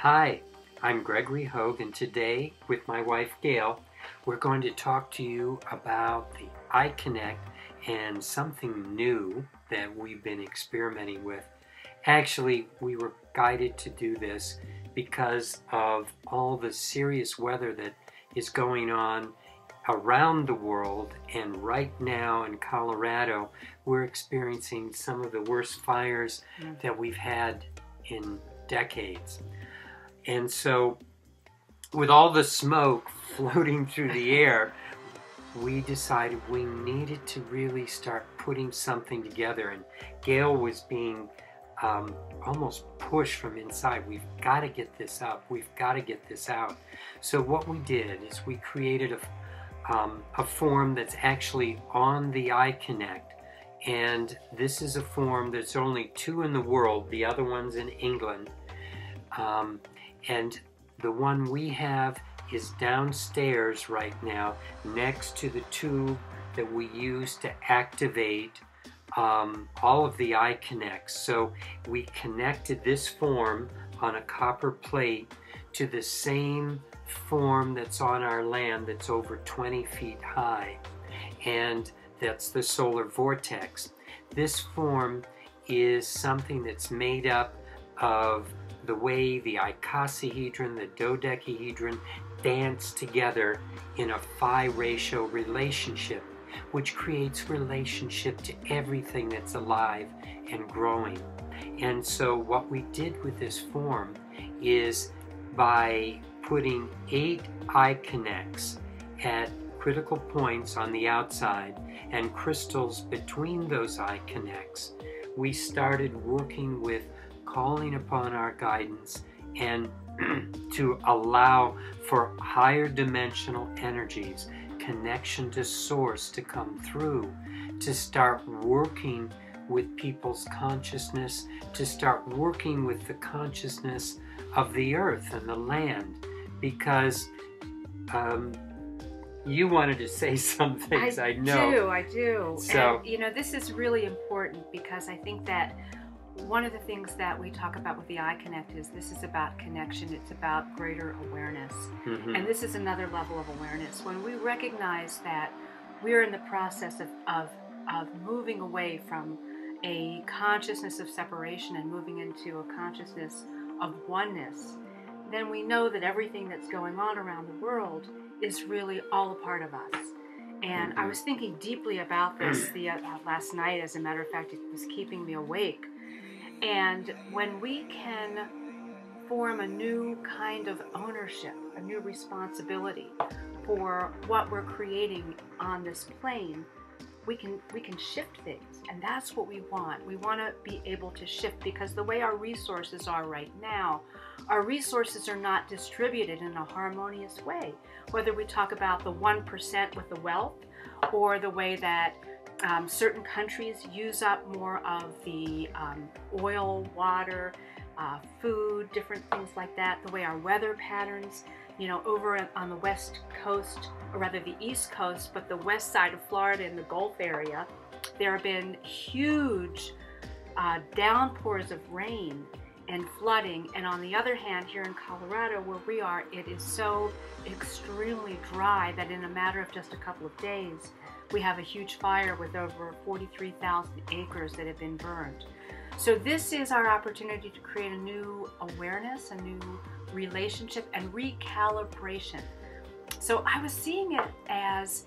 Hi, I'm Gregory Hoag, and today, with my wife Gail, we're going to talk to you about the I.Connect and something new that we've been experimenting with. Actually, we were guided to do this because of all the serious weather that is going on around the world, and right now in Colorado, we're experiencing some of the worst fires that we've had in decades. And so, with all the smoke floating through the air, we decided we needed to really start putting something together. And Gail was being almost pushed from inside. We've got to get this up. We've got to get this out. So what we did is we created a form that's actually on the I.Connect. And this is a form that's only 2 in the world. The other one's in England. And the one we have is downstairs right now next to the tube that we use to activate all of the I.Connects. So we connected this form on a copper plate to the same form that's on our land that's over 20 feet high, and that's the solar vortex. This form is something that's made up of the way the icosahedron, the dodecahedron dance together in a phi ratio relationship, which creates relationship to everything that's alive and growing. And so what we did with this form is by putting 8 I.Connects at critical points on the outside and crystals between those I.Connects, we started working with calling upon our guidance and to allow for higher dimensional energies, connection to source to come through, to start working with people's consciousness, to start working with the consciousness of the earth and the land. Because you wanted to say some things, I know. I do. So, and you know, this is really important because I think that one of the things that we talk about with the I.Connect is this is about connection, it's about greater awareness. And this is another level of awareness. When we recognize that we're in the process of moving away from a consciousness of separation and moving into a consciousness of oneness, then we know that everything that's going on around the world is really all a part of us. And I was thinking deeply about this last night. As a matter of fact, it was keeping me awake. And when we can form a new kind of ownership, a new responsibility for what we're creating on this plane, we can shift things. And that's what we want. We want to be able to shift, because the way our resources are right now, our resources are not distributed in a harmonious way. Whether we talk about the 1% with the wealth, or the way that certain countries use up more of the oil, water, food, different things like that. The way our weather patterns, you know, over on the west coast, or rather the east coast, but the west side of Florida in the Gulf area, there have been huge downpours of rain and flooding. And on the other hand, here in Colorado where we are, it is so extremely dry that in a matter of just a couple of days, we have a huge fire with over 43,000 acres that have been burned. So this is our opportunity to create a new awareness, a new relationship, and recalibration. So I was seeing it as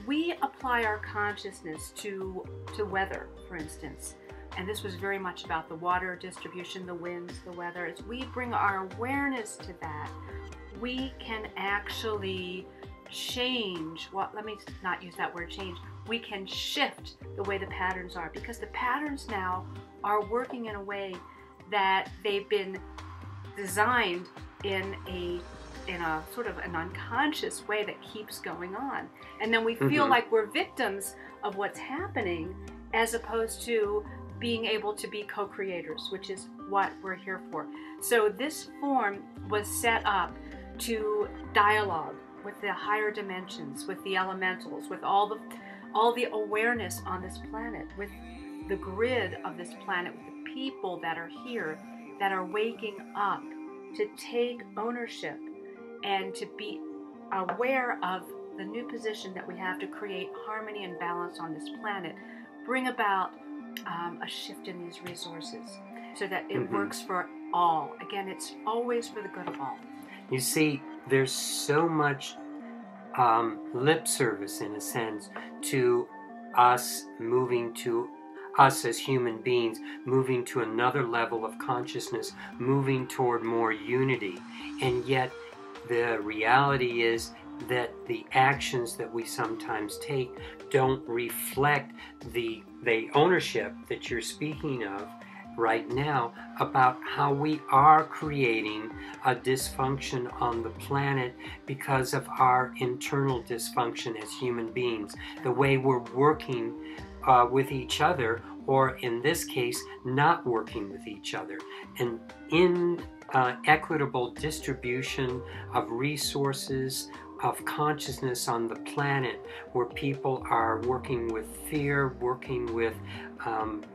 we apply our consciousness to weather, for instance, and this was very much about the water distribution, the winds, the weather. As we bring our awareness to that, we can actually change, let me not use that word change, we can shift the way the patterns are, because the patterns now are working in a way that they've been designed in a sort of an unconscious way that keeps going on. And then we feel like we're victims of what's happening, as opposed to being able to be co-creators, which is what we're here for. So this form was set up to dialogue with the higher dimensions, with the elementals, with all the awareness on this planet, with the grid of this planet, with the people that are here, that are waking up to take ownership and to be aware of the new position that we have to create harmony and balance on this planet, bring about a shift in these resources so that it works for all. Again, it's always for the good of all. You see, there's so much lip service, in a sense, to us as human beings, moving to another level of consciousness, moving toward more unity. And yet, the reality is that the actions that we sometimes take don't reflect the ownership that you're speaking of right now, about how we are creating a dysfunction on the planet because of our internal dysfunction as human beings, the way we're working with each other, or in this case, not working with each other. And in equitable distribution of resources, of consciousness on the planet, where people are working with fear, working with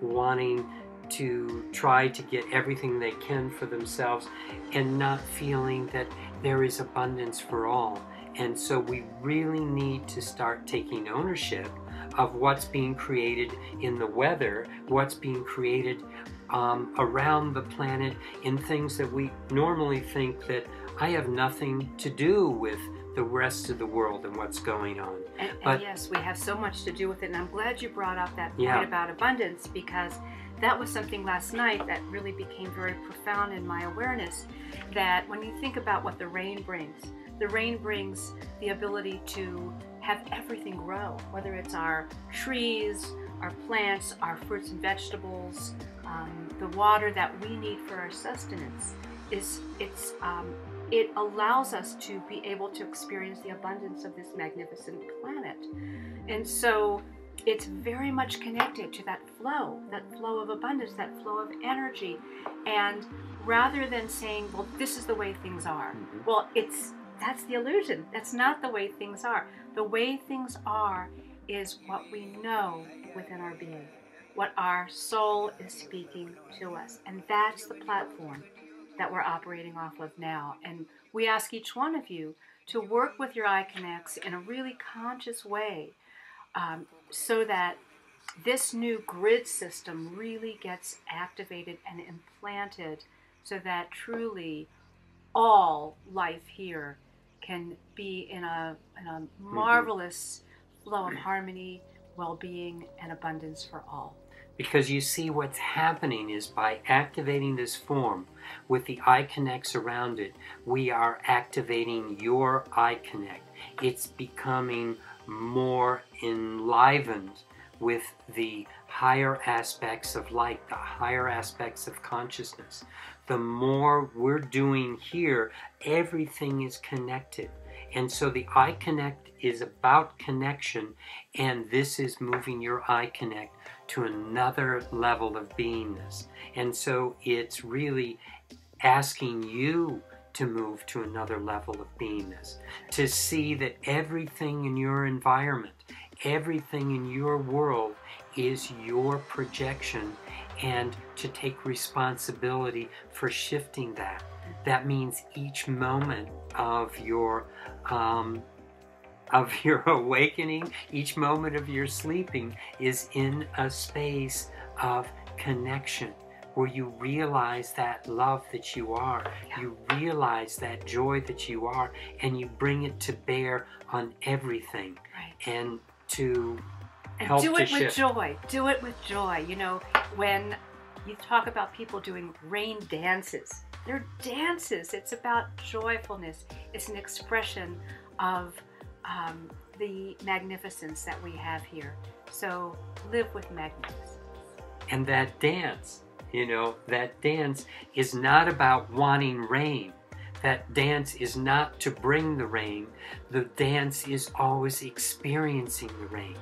wanting to try to get everything they can for themselves, and not feeling that there is abundance for all. And so we really need to start taking ownership of what's being created in the weather, what's being created around the planet, in things that we normally think that I have nothing to do with the rest of the world and what's going on. And yes, we have so much to do with it, and I'm glad you brought up that point about abundance, because that was something last night that really became very profound in my awareness, that when you think about what the rain brings the ability to have everything grow, whether it's our trees, our plants, our fruits and vegetables, the water that we need for our sustenance. It allows us to be able to experience the abundance of this magnificent planet. And so it's very much connected to that flow of abundance, that flow of energy. And rather than saying, well, this is the way things are, well, that's the illusion. That's not the way things are. The way things are is what we know within our being, what our soul is speaking to us. And that's the platform that we're operating off of now. And we ask each one of you to work with your I.Connects in a really conscious way, so that this new grid system really gets activated and implanted, so that truly all life here can be in a marvelous flow of harmony, well-being, and abundance for all. Because you see, what's happening is, by activating this form with the I.Connects around it, we are activating your I.Connect. It's becoming more enlivened with the higher aspects of light, the higher aspects of consciousness. The more we're doing here, everything is connected. And so the I.Connect is about connection, and this is moving your I.Connect to another level of beingness. And so it's really asking you to move to another level of beingness, to see that everything in your environment, everything in your world is your projection, and to take responsibility for shifting that. That means each moment of your awakening, each moment of your sleeping is in a space of connection, where you realize that love that you are, you realize that joy that you are, and you bring it to bear on everything. And to help do to it shift. with joy. Do it with joy. You know, when you talk about people doing rain dances, they're dances. It's about joyfulness. It's an expression of the magnificence that we have here. So live with magnificence. And that dance, you know, that dance is not about wanting rain. That dance is not to bring the rain. The dance is always experiencing the rain.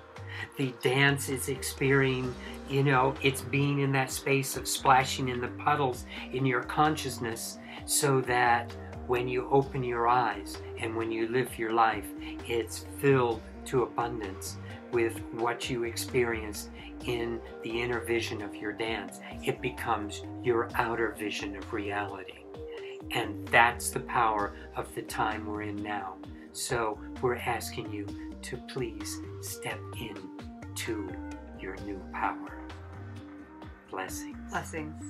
The dance is experiencing, you know, it's being in that space of splashing in the puddles in your consciousness, so that when you open your eyes and when you live your life, it's filled to abundance with what you experienced in the inner vision of your dance. It becomes your outer vision of reality. And that's the power of the time we're in now. So we're asking you to please step into your new power. Blessings. Blessings.